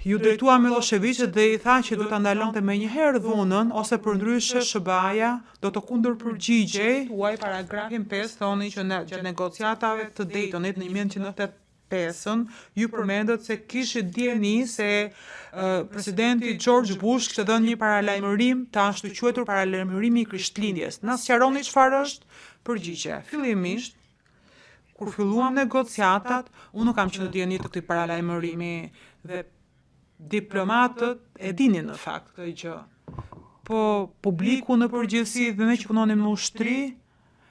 Ju drejtua Miloševićit dhe i tha që do ta ndalonte menjëherë dhunën ose përndryshe SBA-ja do të kundërpërgjigjej. Huaj paragrafin 5 thoni që gjatë negociatave të Daytonit në 1985 ju përmendët se kishit dieni se presidenti George Bush kishte dhënë një paralajmërim të ashtu quajtur paralajmërimi i Krishtlindjes. Na sqaroni çfarë është përgjigje. Fillimisht kur filluam negociatat, unë nuk kam qenë në dieni të këtij paralajmërimi dhe diplomatët e dinin në fakt këtë gjë. Po publiku në përgjithësi dhe ne që punonim në ushtri,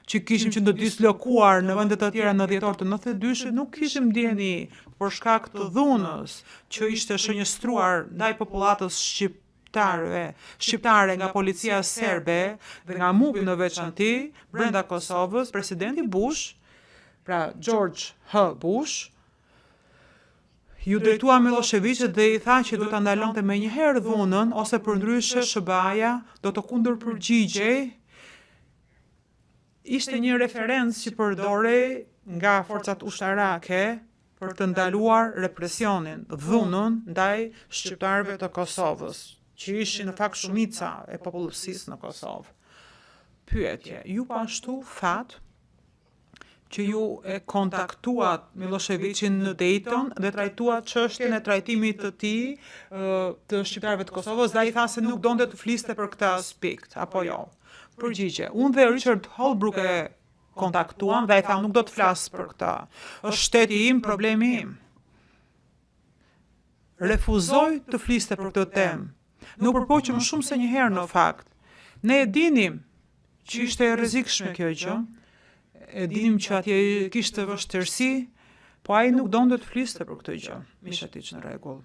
që kishim që të dislokuar në vende të tjera në dhjetor të 92-shit, nuk kishim dieni për shkak të dhunës që ishte shënjestruar ndaj popullatës shqiptare nga policia serbe dhe nga MUP në veçanti brenda Kosovës. Presidenti Bush, pra George H. Bush, ju drejtua Miloševićit dhe i tha që do ta ndalonte menjëherë dhunën ose përndryshe SBA-ja do të kundërpërgjigjej. Ishte një referencë që përdorej nga forcat ushtarake për të ndaluar represionin, dhunën ndaj shqiptarëve të Kosovës, që ishin në fakt shumica e popullsisë në Kosovë. Pyetje, ju ashtu thatë që ju e kontaktuat Miloševićin në Dayton dhe trajtuat çështjen e trajtimit të tij të shqiptarëve të Kosovës dhe ai tha se nuk donte të fliste për këtë aspekt, apo jo? Përgjigje, unë dhe Richard Holbrooke e kontaktuam dhe ai tha nuk do të flas për këtë. Është shteti im, problemi im. Refuzoi të fliste për këtë temë. Nuk përpoqëm shumë se një herë në fakt. Ne e dinim që ishte e rrezikshme kjo gjë. E dinim që atje kishte vështirësi, po ai nuk donte të fliste për këtë gjë. Mishatiç në rregull.